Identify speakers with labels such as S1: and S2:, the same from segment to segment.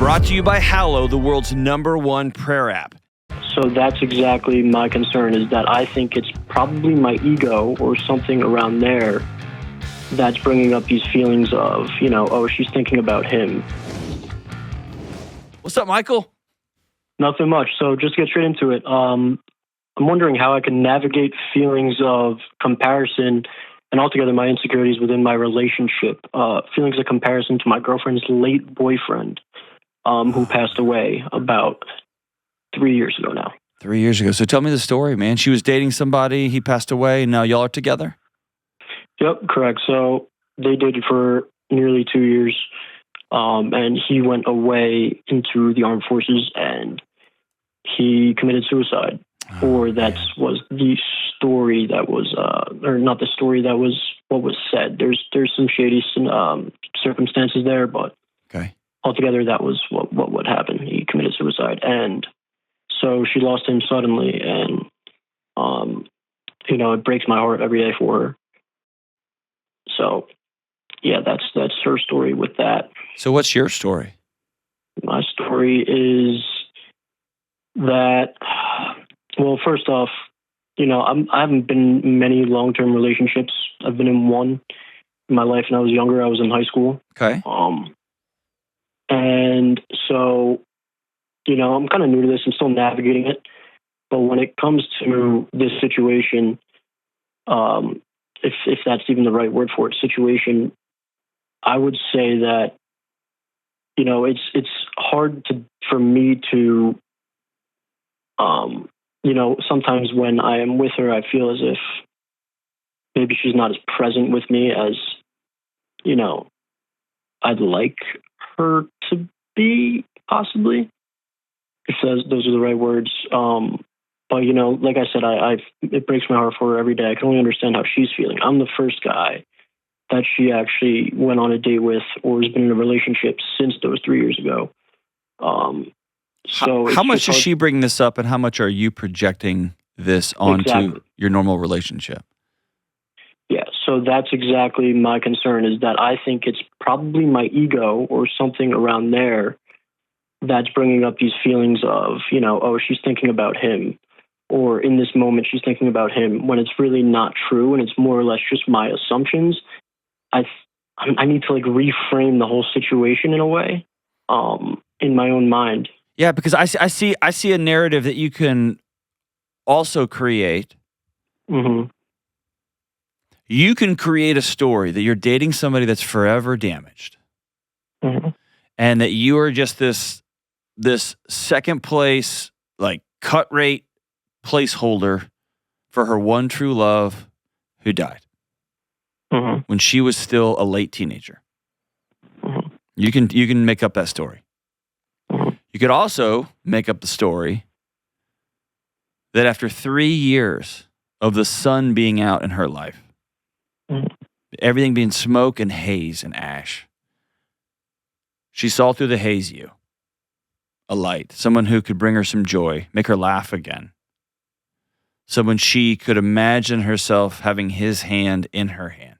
S1: Brought to you by Hallow, the world's #1 prayer app.
S2: So that's exactly my concern, is that I think it's probably my ego or something around there that's bringing up these feelings of, oh, she's thinking about him.
S1: What's up, Michael?
S2: Nothing much. So just to get straight into it. I'm wondering how I can navigate feelings of comparison and altogether my insecurities within my relationship. Feelings of comparison to my girlfriend's late boyfriend, who passed away about 3 years ago now.
S1: 3 years ago. So tell me the story, man. She was dating somebody, he passed away, and now y'all are together?
S2: Yep, correct. So they dated for nearly 2 years, and he went away into the armed forces and he committed suicide. Or that was the story that was, or not the story, that was what was said. There's some shady circumstances there, but
S1: okay.
S2: Altogether that was what would happen. He committed suicide, and so she lost him suddenly, and it breaks my heart every day for her. So, yeah, that's her story with that.
S1: So what's your story?
S2: My story is that, well, first off, I haven't been in many long-term relationships. I've been in one in my life when I was younger. I was in high school.
S1: Okay.
S2: And so, I'm kind of new to this. I'm still navigating it. But when it comes to this situation, if that's even the right word for it, situation, I would say that, it's hard for me to, sometimes when I am with her, I feel as if maybe she's not as present with me as, I'd like her to be, possibly, if those are the right words. But, like I said, it breaks my heart for her every day. I can only understand how she's feeling. I'm the first guy that she actually went on a date with or has been in a relationship since those 3 years ago. So
S1: how much does she bring this up, and how much are you projecting this onto your normal relationship?
S2: Yeah, so that's exactly my concern, is that I think it's probably my ego or something around there that's bringing up these feelings of, oh, she's thinking about him, or in this moment she's thinking about him, when it's really not true and it's more or less just my assumptions. I need to reframe the whole situation in a way, in my own mind.
S1: Yeah, because I see a narrative that you can also create.
S2: Mm-hmm.
S1: You can create a story that you're dating somebody that's forever damaged,
S2: mm-hmm.
S1: and that you are just this second place, cut rate placeholder for her one true love who died
S2: mm-hmm.
S1: when she was still a late teenager.
S2: Mm-hmm.
S1: You can make up that story.
S2: Mm-hmm.
S1: You could also make up the story that after 3 years of the sun being out in her life,
S2: mm-hmm.
S1: everything being smoke and haze and ash, she saw through the haze a light, someone who could bring her some joy, make her laugh again, someone she could imagine herself having his hand in her hand.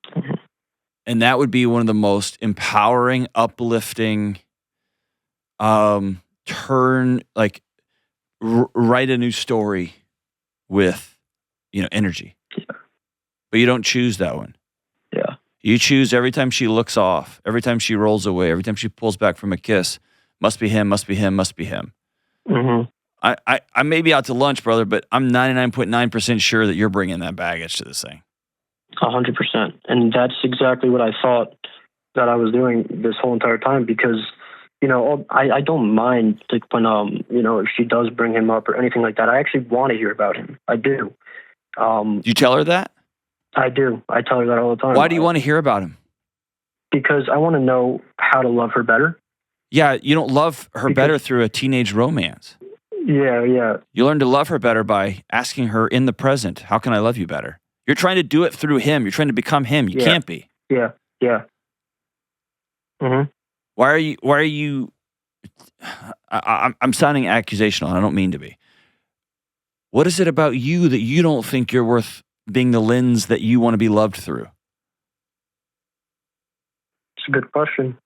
S2: Mm-hmm.
S1: And that would be one of the most empowering, uplifting, write a new story with, energy.
S2: Yeah.
S1: But you don't choose that one.
S2: Yeah.
S1: You choose every time she looks off, every time she rolls away, every time she pulls back from a kiss, must be him, must be him, must be him.
S2: Mm-hmm.
S1: I may be out to lunch, brother, but I'm 99.9% sure that you're bringing that baggage to this thing.
S2: 100%. And that's exactly what I thought that I was doing this whole entire time, because, I don't mind when, if she does bring him up or anything like that. I actually want to hear about him. I do.
S1: You tell her that?
S2: I do. I tell her that all the time.
S1: Why do you want to hear about him?
S2: Because I want to know how to love her better.
S1: Yeah, you don't love her better through a teenage romance.
S2: Yeah.
S1: You learn to love her better by asking her in the present, how can I love you better? You're trying to do it through him. You're trying to become him. You can't be.
S2: Yeah. Mm-hmm.
S1: Why are you, I'm sounding accusational, and I don't mean to be. What is it about you that you don't think you're worth being the lens that you want to be loved through?
S2: It's a good question.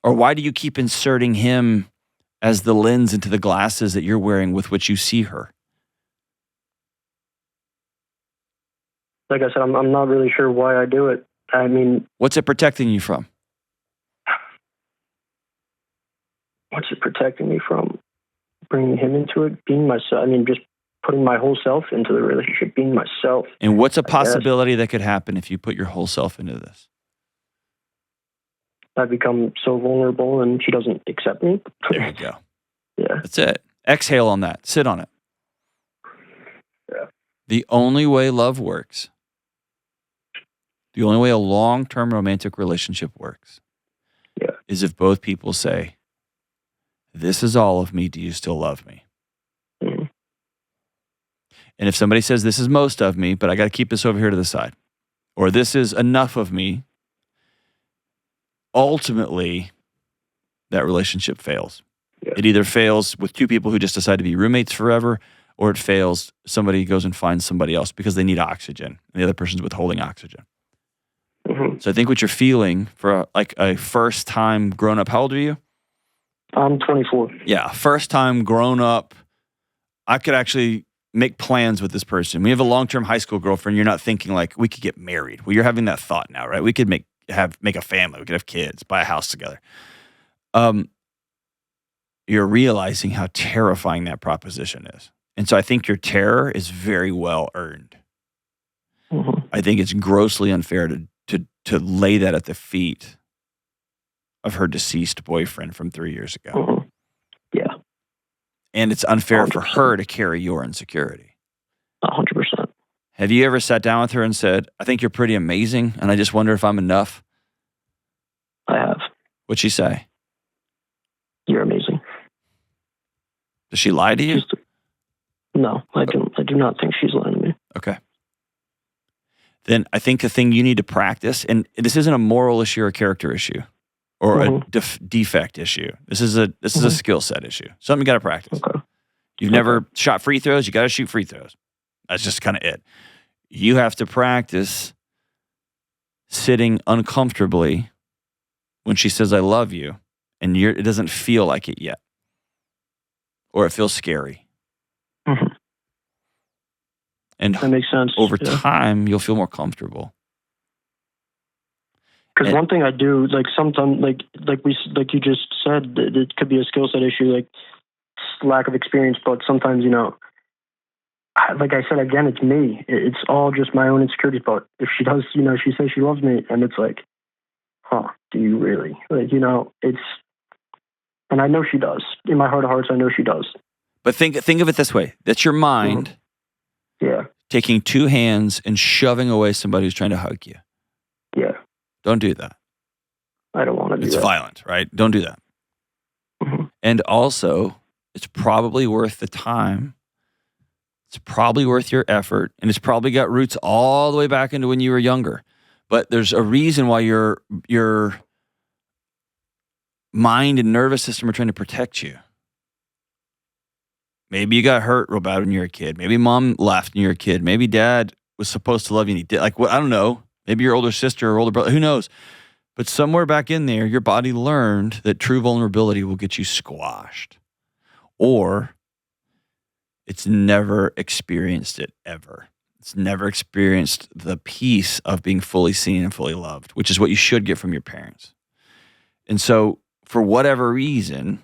S1: Or why do you keep inserting him as the lens into the glasses that you're wearing with which you see her?
S2: Like I said, I'm not really sure why I do it. I mean,
S1: what's it protecting you from?
S2: What's it protecting me from? Bringing him into it, being myself. I mean, just putting my whole self into the relationship, being myself.
S1: And what's a possibility that could happen if you put your whole self into this?
S2: I become so vulnerable and she doesn't accept me.
S1: There you go.
S2: Yeah.
S1: That's it. Exhale on that. Sit on it.
S2: Yeah.
S1: The only way love works, the only way a long-term romantic relationship works, is if both people say, this is all of me. Do you still love me?
S2: Mm-hmm.
S1: And if somebody says, this is most of me, but I got to keep this over here to the side, or this is enough of me, ultimately, that relationship fails. Yeah. It either fails with two people who just decide to be roommates forever, or it fails, somebody goes and finds somebody else because they need oxygen, and the other person's withholding oxygen. Mm-hmm. So I think what you're feeling for like a first time grown up, how old are you?
S2: I'm 24.
S1: Yeah, first time grown up, I could actually make plans with this person. We have a long-term high school girlfriend. You're not thinking like we could get married. Well, you're having that thought now, right? We could make a family. We could have kids, buy a house together. You're realizing how terrifying that proposition is. And so I think your terror is very well earned. Mm-hmm. I think it's grossly unfair to lay that at the feet of her deceased boyfriend from 3 years ago.
S2: Mm-hmm. Yeah.
S1: And it's unfair
S2: 100%.
S1: for her to carry your insecurity.
S2: 100%.
S1: Have you ever sat down with her and said, I think you're pretty amazing, and I just wonder if I'm enough?
S2: I have.
S1: What'd she say?
S2: You're amazing.
S1: Does she lie to you?
S2: No, I do not think she's lying to me.
S1: Okay. Then I think the thing you need to practice, and this isn't a moral issue or a character issue or a defect issue. This is a skill set issue. Something you got to practice.
S2: Okay.
S1: You've never shot free throws. You got to shoot free throws. That's just kind of it. You have to practice sitting uncomfortably when she says, I love you, and it doesn't feel like it yet. Or it feels scary.
S2: Mm-hmm.
S1: And
S2: that makes sense.
S1: Over time, you'll feel more comfortable.
S2: Because one thing I do, like sometimes, like you just said, it could be a skill set issue, like lack of experience. But sometimes, like I said again, it's me. It's all just my own insecurities. But if she does, she says she loves me, and it's like, do you really? Like, it's. And I know she does. In my heart of hearts, I know she does.
S1: But think of it this way. That's your mind taking two hands and shoving away somebody who's trying to hug you.
S2: Yeah.
S1: Don't do that.
S2: I don't want to do that.
S1: It's violent, right? Don't do that. Mm-hmm. And also, it's probably worth the time. It's probably worth your effort. And it's probably got roots all the way back into when you were younger. But there's a reason why your mind and nervous system are trying to protect you. Maybe you got hurt real bad when you were a kid. Maybe mom left when you were a kid. Maybe dad was supposed to love you and he did. Like, I don't know. Maybe your older sister or older brother. Who knows? But somewhere back in there, your body learned that true vulnerability will get you squashed. Or it's never experienced it ever. It's never experienced the peace of being fully seen and fully loved, which is what you should get from your parents. And so, for whatever reason,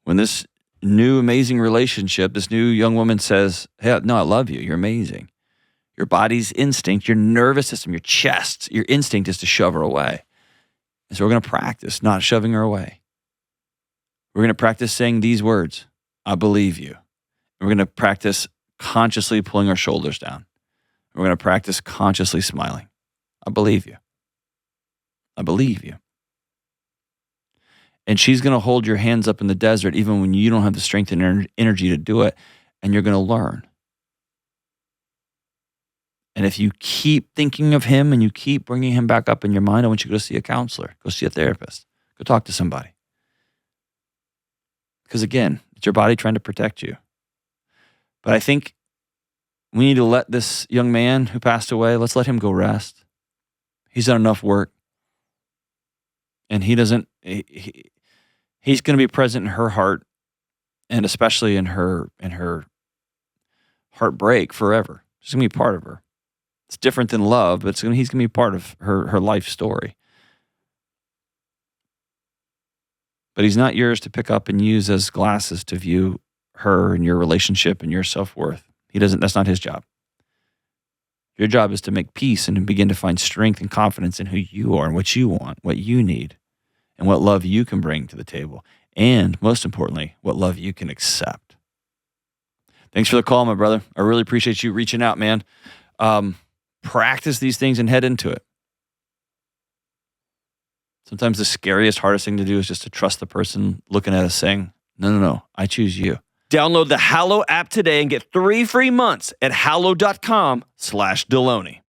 S1: when this new amazing relationship, this new young woman says, hey, no, I love you. You're amazing. Your body's instinct, your nervous system, your chest, your instinct is to shove her away. And so we're going to practice not shoving her away. We're going to practice saying these words, I believe you. And we're going to practice consciously pulling our shoulders down. We're going to practice consciously smiling. I believe you. I believe you. And she's going to hold your hands up in the desert even when you don't have the strength and energy to do it, and you're going to learn. And if you keep thinking of him and you keep bringing him back up in your mind, I want you to go see a counselor, go see a therapist, go talk to somebody. Because again, it's your body trying to protect you. But I think we need to let this young man who passed away, let's let him go rest. He's done enough work. And he's going to be present in her heart, and especially in her heartbreak forever. He's going to be part of her. It's different than love, but he's going to be part of her life story. But he's not yours to pick up and use as glasses to view her and your relationship and your self-worth. That's not his job. Your job is to make peace and to begin to find strength and confidence in who you are and what you want, what you need, and what love you can bring to the table. And most importantly, what love you can accept. Thanks for the call, my brother. I really appreciate you reaching out, man. Practice these things and head into it. Sometimes the scariest, hardest thing to do is just to trust the person looking at us saying, no, I choose you. Download the Hallow app today and get 3 free months at hallow.com/Delony.